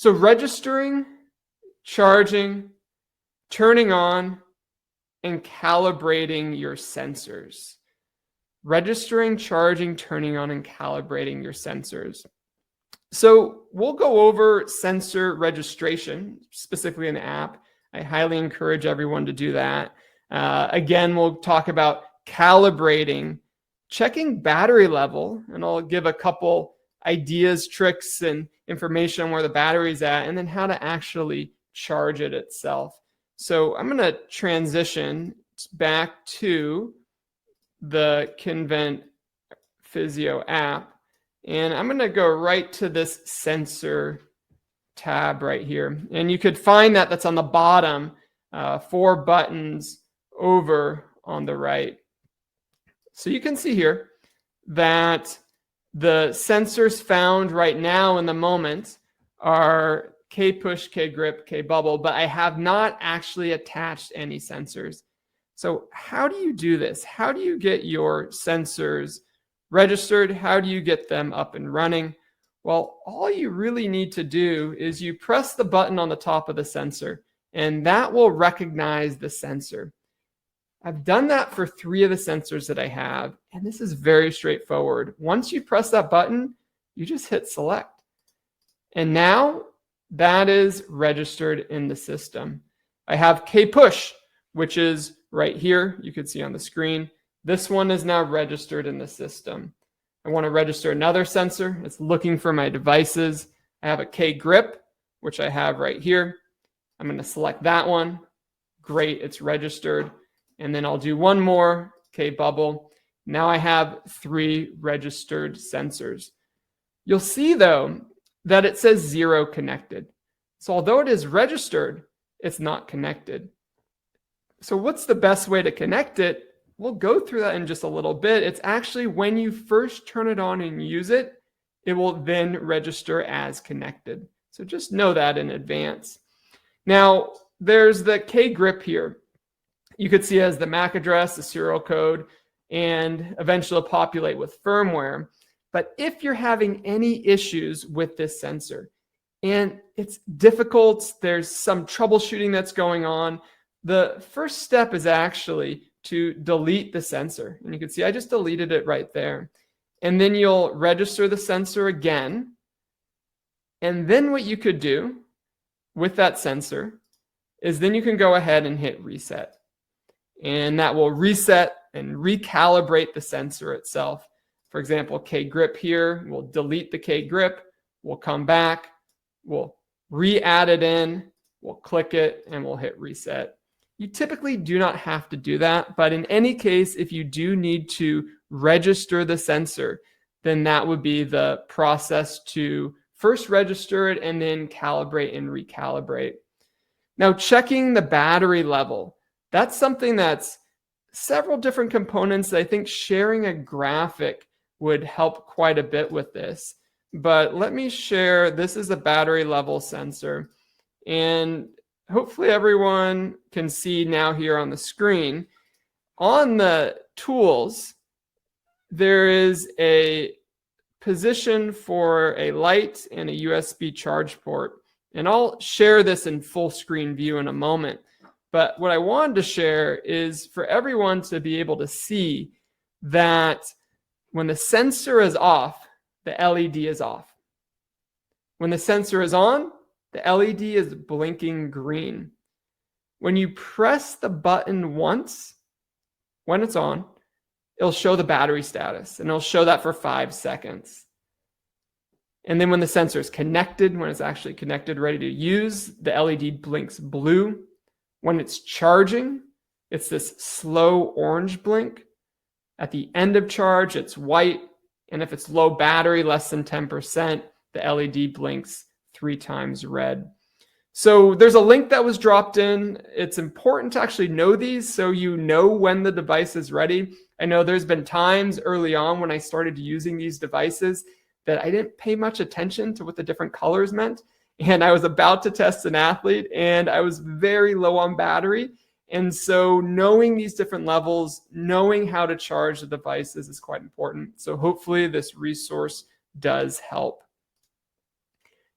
So registering, charging, turning on, and calibrating your sensors. Registering, charging, turning on, and calibrating your sensors. So we'll go over sensor registration, specifically in the app. I highly encourage everyone to do that. Again, we'll talk about calibrating, checking battery level, and I'll give a couple ideas, tricks, and information on where the battery's at, and then how to actually charge it itself. So I'm going to transition back to the Kinvent Physio app, and I'm going to go right to this sensor tab right here. And you could find that that's on the bottom, 4 buttons over on the right. So you can see here that the sensors found right now in the moment are K-push, K-grip, K-bubble, but I have not actually attached any sensors. So how do you do this? How do you get your sensors registered? How do you get them up and running? Well, all you really need to do is you press the button on the top of the sensor, and that will recognize the sensor. I've done that for 3 of the sensors that I have, and this is very straightforward. Once you press that button, you just hit select. And now that is registered in the system. I have K-push, which is right here. You can see on the screen. This one is now registered in the system. I want to register another sensor. It's looking for my devices. I have a K-grip, which I have right here. I'm going to select that one. Great, it's registered. And then I'll do one more, K-bubble. Now I have 3 registered sensors. You'll see, though, that it says 0 connected. So although it is registered, it's not connected. So what's the best way to connect it? We'll go through that in just a little bit. It's actually when you first turn it on and use it, it will then register as connected. So just know that in advance. Now, there's the K-grip here. You could see it as the MAC address, the serial code, and eventually it'll populate with firmware. But if you're having any issues with this sensor, and it's difficult, there's some troubleshooting that's going on, the first step is actually to delete the sensor. And you can see I just deleted it right there. And then you'll register the sensor again. And then what you could do with that sensor is then you can go ahead and hit reset. And that will reset and recalibrate the sensor itself. For example, K-grip here, we'll delete the K-grip, we'll come back, we'll re-add it in, we'll click it, and we'll hit reset. You typically do not have to do that, but in any case, if you do need to register the sensor, then that would be the process to first register it and then calibrate and recalibrate. Now, checking the battery level, that's something that's several different components. I think sharing a graphic would help quite a bit with this. But let me share, this is a battery level sensor. And hopefully everyone can see now here on the screen. On the tools, there is a position for a light and a USB charge port. And I'll share this in full screen view in a moment. But what I wanted to share is for everyone to be able to see that when the sensor is off, the LED is off. When the sensor is on, the LED is blinking green. When you press the button once, when it's on, it'll show the battery status, and it'll show that for 5 seconds. And then when the sensor is connected, when it's actually connected, ready to use, the LED blinks blue. When it's charging, it's this slow orange blink. At the end of charge, it's white. And if it's low battery, less than 10%, the LED blinks 3 times red. So there's a link that was dropped in. It's important to actually know these so you know when the device is ready. I know there's been times early on when I started using these devices that I didn't pay much attention to what the different colors meant. And I was about to test an athlete and I was very low on battery. And so knowing these different levels, knowing how to charge the devices is quite important. So hopefully this resource does help.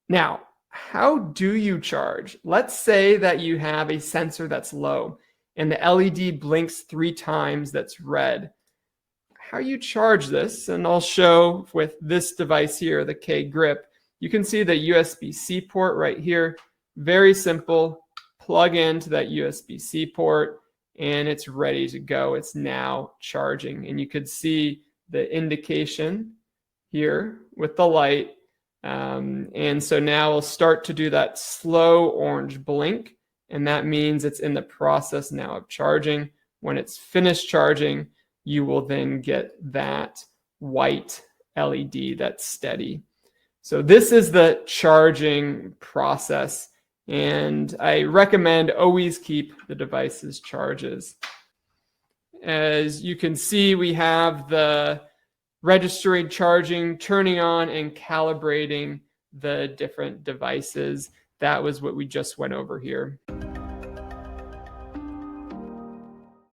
Now, how do you charge? Let's say that you have a sensor that's low and the LED blinks 3 times that's red. How you charge this, and I'll show with this device here, the K-Grip. You can see the USB-C port right here. Very simple. Plug into that USB-C port and it's ready to go. It's now charging, and you could see the indication here with the light. And so now we'll start to do that slow orange blink, and that means it's in the process now of charging. When it's finished charging, you will then get that white LED that's steady. So this is the charging process, and I recommend always keep the device's charges. As you can see, we have the registering, charging, turning on, and calibrating the different devices. That was what we just went over here.